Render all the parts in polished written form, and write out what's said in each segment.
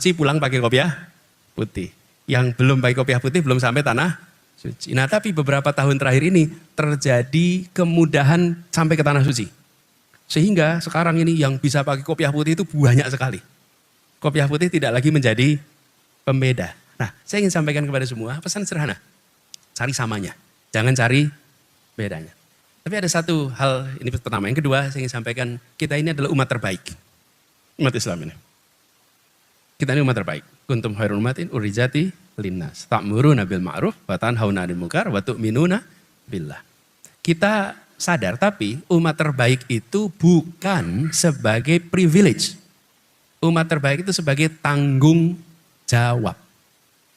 Si pulang pakai kopiah putih. Yang belum pakai kopiah putih belum sampai tanah suci. Nah tapi beberapa tahun terakhir ini terjadi kemudahan sampai ke tanah suci. Sehingga sekarang ini yang bisa pakai kopiah putih itu banyak sekali. Kopiah putih tidak lagi menjadi pembeda. Nah saya ingin sampaikan kepada semua pesan sederhana. Cari samanya, jangan cari bedanya. Tapi ada satu hal, ini pertama. Yang kedua saya ingin sampaikan, kita ini adalah umat terbaik. Umat Islam ini. Kita ini umat terbaik. Kuntum khairul ummatin urijati linnas. Ta'muruna bil ma'ruf wa tanhauna 'anil munkar wa tu'minuna billah. Kita sadar tapi umat terbaik itu bukan sebagai privilege. Umat terbaik itu sebagai tanggung jawab.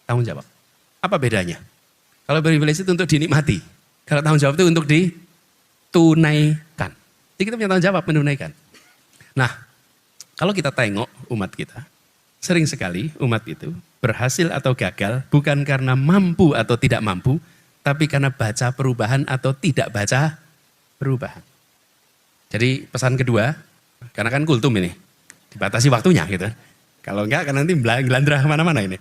Tanggung jawab. Apa bedanya? Kalau privilege itu untuk dinikmati. Kalau tanggung jawab itu untuk ditunaikan. Jadi kita punya tanggung jawab menunaikan. Nah, kalau kita tengok umat kita, sering sekali umat itu berhasil atau gagal bukan karena mampu atau tidak mampu, tapi karena baca perubahan atau tidak baca perubahan. Jadi pesan kedua, karena kan kultum ini, dibatasi waktunya gitu. Kalau enggak kan nanti gelandrah kemana-mana ini.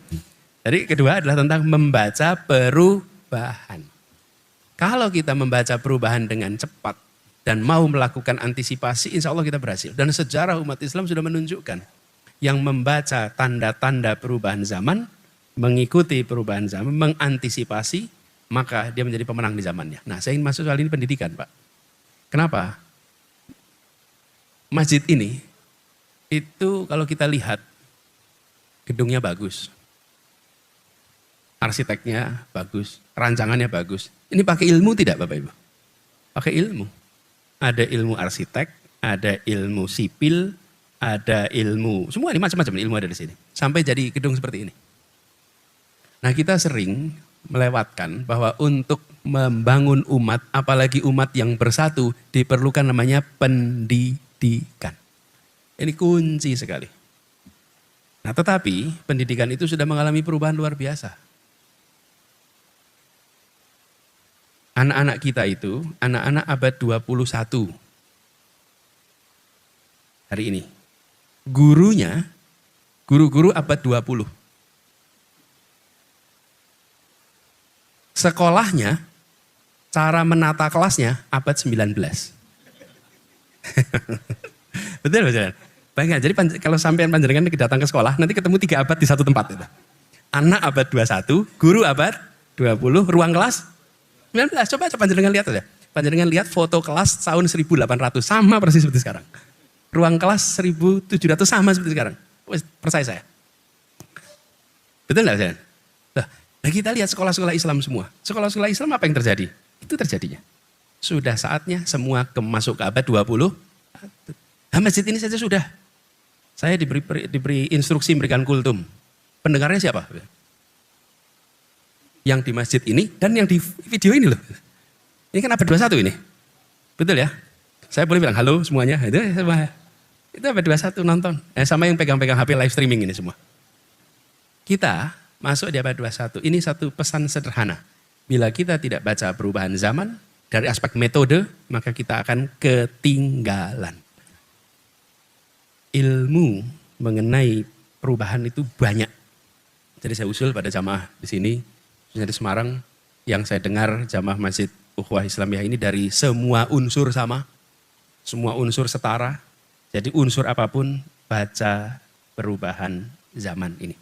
Jadi kedua adalah tentang membaca perubahan. Kalau kita membaca perubahan dengan cepat dan mau melakukan antisipasi, insya Allah kita berhasil. Dan sejarah umat Islam sudah menunjukkan yang membaca tanda-tanda perubahan zaman, mengikuti perubahan zaman, mengantisipasi, maka dia menjadi pemenang di zamannya. Nah saya ingin masuk soal ini pendidikan Pak. Kenapa? Masjid ini, itu kalau kita lihat, gedungnya bagus. Arsiteknya bagus, rancangannya bagus. Ini pakai ilmu tidak Bapak Ibu? Pakai ilmu. Ada ilmu arsitek, ada ilmu sipil, ada ilmu, semua ini macam-macam ilmu ada di sini. Sampai jadi gedung seperti ini. Nah kita sering melewatkan bahwa untuk membangun umat, apalagi umat yang bersatu, diperlukan namanya pendidikan. Ini kunci sekali. Nah tetapi pendidikan itu sudah mengalami perubahan luar biasa. Anak-anak kita itu, anak-anak abad 21 hari ini. Gurunya, guru-guru abad 20. Sekolahnya, cara menata kelasnya abad 19. Betul Pak? Banyak. Jadi kalau sampean panjenengan datang ke sekolah, nanti ketemu 3 abad di satu tempat. Gitu. Anak abad 21, guru abad 20, ruang kelas 19. Coba panjenengan lihat aja. Panjenengan lihat foto kelas tahun 1800, sama persis seperti sekarang. Ruang kelas 1700 sama seperti sekarang. Percaya saya. Betul enggak? Nah kita lihat sekolah-sekolah Islam semua. Sekolah-sekolah Islam apa yang terjadi? Itu terjadinya. Sudah saatnya semua masuk ke abad 20. Nah masjid ini saja sudah. Saya diberi instruksi memberikan kultum. Pendengarnya siapa? Yang di masjid ini dan yang di video ini loh. Ini kan abad 21 ini. Betul ya? Saya boleh bilang halo semuanya. Itu abad 21 nonton. Sama yang pegang-pegang HP live streaming ini semua. Kita masuk di abad 21. Ini satu pesan sederhana. Bila kita tidak baca perubahan zaman, dari aspek metode, maka kita akan ketinggalan. Ilmu mengenai perubahan itu banyak. Jadi saya usul pada jamaah di sini, khususnya di Semarang, yang saya dengar jamaah Masjid Ukhuwah Islamiyah ini dari semua unsur sama, semua unsur setara. Jadi unsur apapun baca perubahan zaman ini.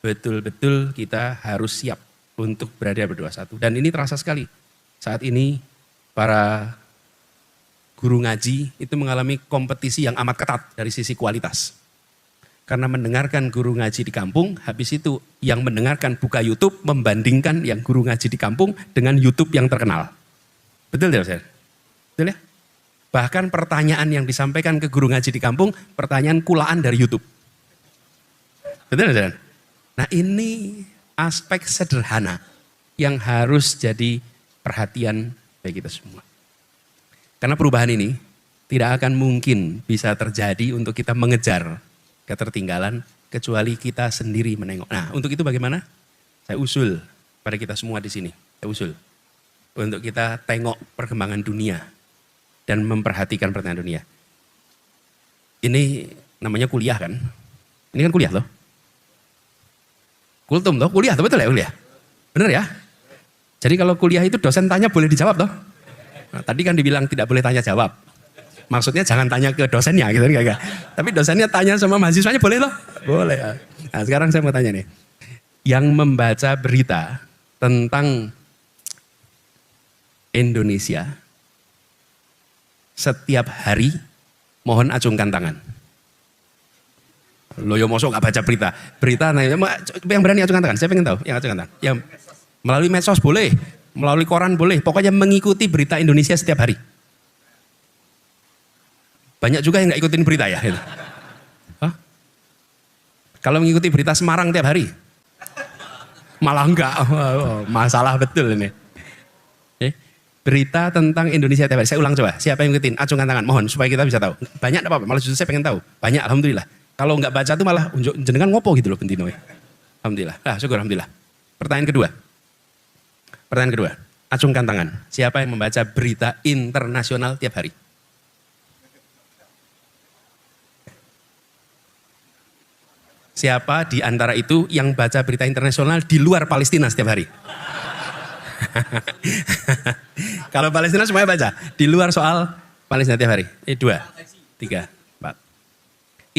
Betul-betul kita harus siap untuk berada berdua satu. Dan ini terasa sekali. Saat ini para guru ngaji itu mengalami kompetisi yang amat ketat dari sisi kualitas. Karena mendengarkan guru ngaji di kampung, habis itu yang mendengarkan buka YouTube membandingkan yang guru ngaji di kampung dengan YouTube yang terkenal. Betul tidak, Ustaz? Betul ya? Bahkan pertanyaan yang disampaikan ke guru ngaji di kampung, pertanyaan kulaan dari YouTube. Betul tidak? Nah ini aspek sederhana yang harus jadi perhatian bagi kita semua. Karena perubahan ini tidak akan mungkin bisa terjadi untuk kita mengejar ketertinggalan kecuali kita sendiri menengok. Nah untuk itu bagaimana? Saya usul pada kita semua di sini. Saya usul untuk kita tengok perkembangan dunia. Dan memperhatikan pertanyaan dunia. Ini namanya kuliah kan? Ini kan kuliah loh. Kultum toh, kuliah toh, betul ya kuliah? Bener ya? Jadi kalau kuliah itu dosen tanya boleh dijawab toh? Nah, tadi kan dibilang tidak boleh tanya jawab. Maksudnya jangan tanya ke dosennya gitu kan. Tapi dosennya tanya sama mahasiswanya boleh loh? Boleh. Nah sekarang saya mau tanya nih. Yang membaca berita tentang Indonesia setiap hari mohon acungkan tangan. Loh ya mosok gak baca berita. Berita yang berani acungkan tangan. Saya pengen tahu yang acungkan tangan. Yang melalui medsos boleh, melalui koran boleh. Pokoknya mengikuti berita Indonesia setiap hari. Banyak juga yang gak ikutin berita ya. Hah? Kalau mengikuti berita Semarang tiap hari, malah enggak. Masalah betul ini. Berita tentang Indonesia tiap hari. Saya ulang coba. Siapa yang ngikutin? Acungkan tangan. Mohon supaya kita bisa tahu. Banyak apa-apa. Malah justru saya pengen tahu. Banyak alhamdulillah. Kalau nggak baca tuh malah jenengan ngopo gitu loh bentino. Alhamdulillah. Syukur alhamdulillah. Pertanyaan kedua. Acungkan tangan. Siapa yang membaca berita internasional tiap hari? Siapa di antara itu yang baca berita internasional di luar Palestina setiap hari? Kalau Palestina semuanya baca. Di luar soal Palestina tiap hari. 2, 3, 4.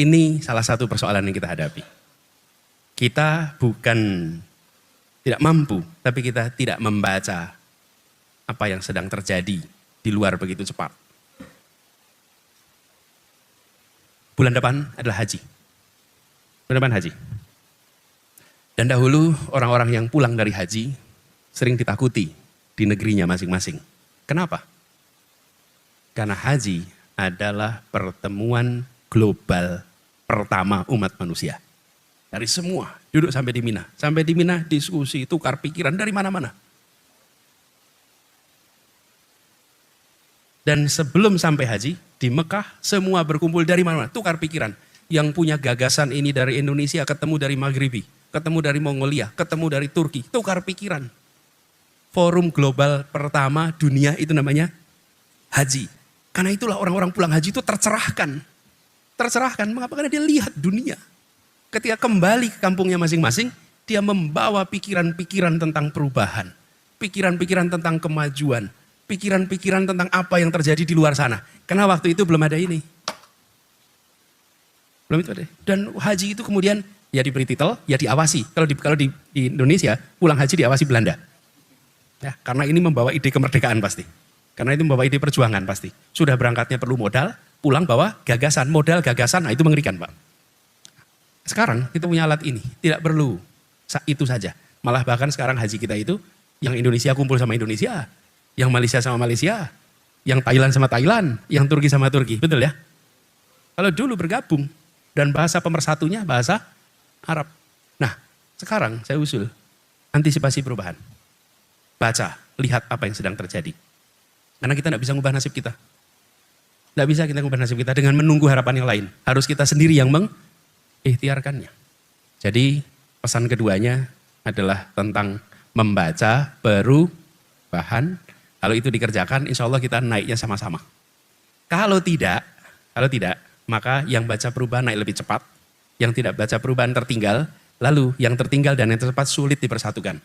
Ini salah satu persoalan yang kita hadapi. Kita bukan tidak mampu, tapi kita tidak membaca apa yang sedang terjadi di luar begitu cepat. Bulan depan adalah haji. Bulan depan haji. Dan dahulu orang-orang yang pulang dari haji sering ditakuti di negerinya masing-masing. Kenapa? Karena haji adalah pertemuan global pertama umat manusia. Dari semua, duduk sampai di Mina. Sampai di Mina diskusi, tukar pikiran dari mana-mana. Dan sebelum sampai haji, di Mekah semua berkumpul dari mana-mana, tukar pikiran. Yang punya gagasan ini dari Indonesia, ketemu dari Maghribi, ketemu dari Mongolia, ketemu dari Turki, tukar pikiran. Forum global pertama dunia itu namanya haji. Karena itulah orang-orang pulang haji itu tercerahkan. Tercerahkan, mengapa? Karena dia lihat dunia. Ketika kembali ke kampungnya masing-masing, dia membawa pikiran-pikiran tentang perubahan. Pikiran-pikiran tentang kemajuan. Pikiran-pikiran tentang apa yang terjadi di luar sana. Karena waktu itu belum ada ini. Belum itu ada. Dan haji itu kemudian ya diberi titel, ya diawasi. Kalau di Indonesia, pulang haji diawasi Belanda. Ya, karena ini membawa ide kemerdekaan pasti. Karena itu membawa ide perjuangan pasti. Sudah berangkatnya perlu modal, pulang bawa gagasan, modal gagasan, nah itu mengerikan Pak. Sekarang kita punya alat ini, tidak perlu itu saja. Malah bahkan sekarang haji kita itu, yang Indonesia kumpul sama Indonesia, yang Malaysia sama Malaysia, yang Thailand sama Thailand, yang Turki sama Turki, betul ya? Kalau dulu bergabung, dan bahasa pemersatunya bahasa Arab. Nah, sekarang saya usul antisipasi perubahan. Baca, lihat apa yang sedang terjadi. Karena kita tidak bisa mengubah nasib kita. Tidak bisa kita mengubah nasib kita dengan menunggu harapan yang lain. Harus kita sendiri yang mengikhtiarkannya. Jadi pesan keduanya adalah tentang membaca perubahan. Kalau itu dikerjakan, insya Allah kita naiknya sama-sama. Kalau tidak, maka yang baca perubahan naik lebih cepat. Yang tidak baca perubahan tertinggal. Lalu yang tertinggal dan yang tercepat sulit dipersatukan.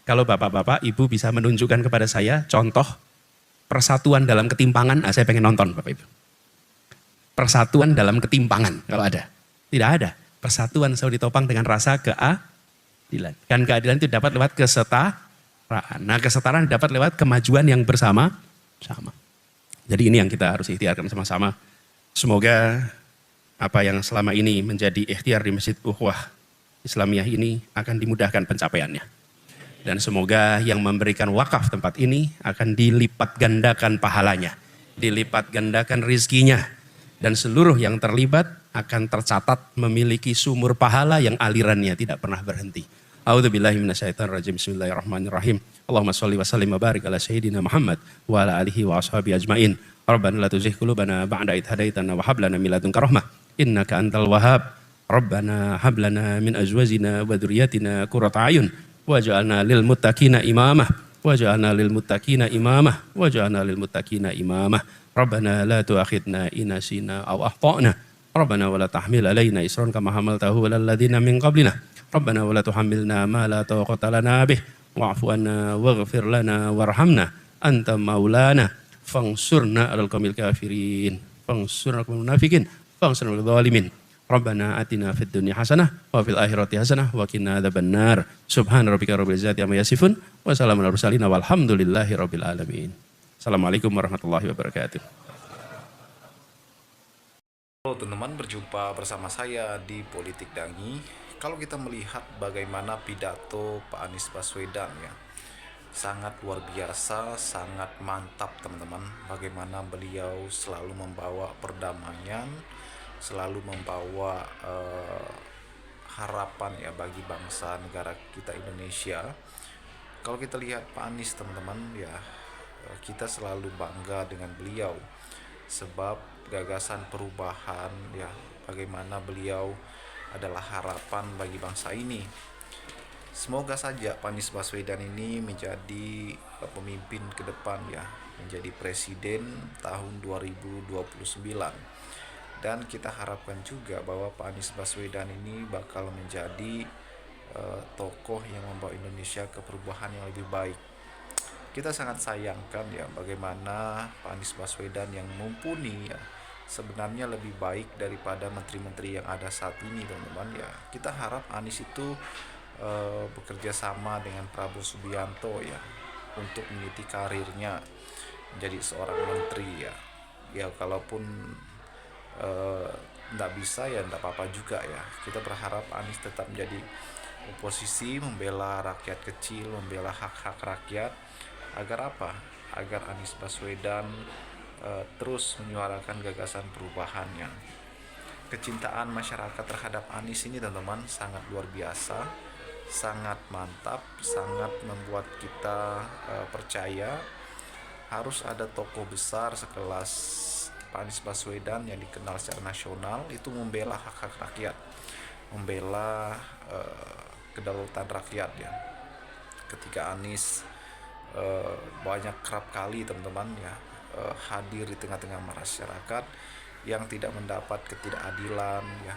Kalau bapak-bapak, ibu bisa menunjukkan kepada saya contoh persatuan dalam ketimpangan, saya pengen nonton Bapak Ibu. Persatuan dalam ketimpangan, kalau ada. Tidak ada. Persatuan selalu ditopang dengan rasa keadilan. Dan keadilan itu dapat lewat kesetaraan. Nah kesetaraan dapat lewat kemajuan yang bersama-sama. Jadi ini yang kita harus ikhtiarkan sama-sama. Semoga apa yang selama ini menjadi ikhtiar di Masjid Ukhuwah Islamiyah ini akan dimudahkan pencapaiannya. Dan semoga yang memberikan wakaf tempat ini akan dilipat gandakan pahalanya. Dilipat gandakan rizkinya. Dan seluruh yang terlibat akan tercatat memiliki sumur pahala yang alirannya tidak pernah berhenti. A'udzubillahi minasyaitonirrajim. Bismillahirrahmanirrahim. Allahumma sholli wa sallim wa barik ala sayyidina Muhammad wa ala alihi wa ashabihi ajmain. Rabbana la tuzigh qulubana ba'da idh hadaitana wa hab lana min ladunka rahmah innaka antal wahhab. Rabbana hab lana min azwajina wa dzurriyyatina qurrata a'yun waj'alna lil muttaqina imamah waj'alna lil muttaqina imamah waj'alna lil muttaqina imamah. Rabbana la tu'akhidna in nasina aw akhtana. Rabbana wa la tahmil alaina isran kama hamaltahu 'alal ladzina min qablina. Rabbana wa la tuhammilna ma la taqata lana bih wa'fu anna waghfir lana warhamna anta maulana fangsurna 'alal qaumil kafirin fangsurna 'alal munafiqin fangsurna 'alal zalimin. Rabbana atina fid dunya hasanah wa fil akhirati hasanah wa qina adzabannar. Subhana rabbika rabbil izzati amma yasifun wa salamun alal mursalin walhamdulillahi rabbil alamin. Assalamualaikum warahmatullahi wabarakatuh. Halo teman-teman, berjumpa bersama saya di Politik Dangi. Kalau kita melihat bagaimana pidato Pak Anies Baswedan ya, sangat luar biasa, sangat mantap teman-teman. Bagaimana beliau selalu membawa perdamaian, selalu membawa harapan ya bagi bangsa negara kita Indonesia. Kalau kita lihat Pak Anies teman-teman ya, kita selalu bangga dengan beliau sebab gagasan perubahan ya, bagaimana beliau adalah harapan bagi bangsa ini. Semoga saja Pak Anies Baswedan ini menjadi pemimpin ke depan ya, menjadi presiden tahun 2029. Dan kita harapkan juga bahwa Pak Anies Baswedan ini bakal menjadi tokoh yang membawa Indonesia ke perubahan yang lebih baik. Kita sangat sayangkan ya bagaimana Pak Anies Baswedan yang mumpuni ya, sebenarnya lebih baik daripada menteri-menteri yang ada saat ini teman-teman ya. Kita harap Anies itu bekerja sama dengan Prabowo Subianto ya untuk meniti karirnya menjadi seorang menteri ya. Ya kalaupun tidak bisa ya tidak apa-apa juga ya. Kita berharap Anies tetap menjadi oposisi, membela rakyat kecil, membela hak-hak rakyat. Agar apa? Agar Anies Baswedan terus menyuarakan gagasan perubahannya. Kecintaan masyarakat terhadap Anies ini teman-teman sangat luar biasa, sangat mantap, sangat membuat kita percaya harus ada tokoh besar sekelas Pak Anies Baswedan yang dikenal secara nasional itu membela hak-hak rakyat, membela kedaulatan rakyat ya. Ketika Anies banyak kerap kali teman-teman ya hadir di tengah-tengah masyarakat yang tidak mendapat ketidakadilan ya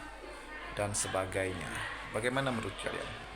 dan sebagainya. Bagaimana menurut kalian?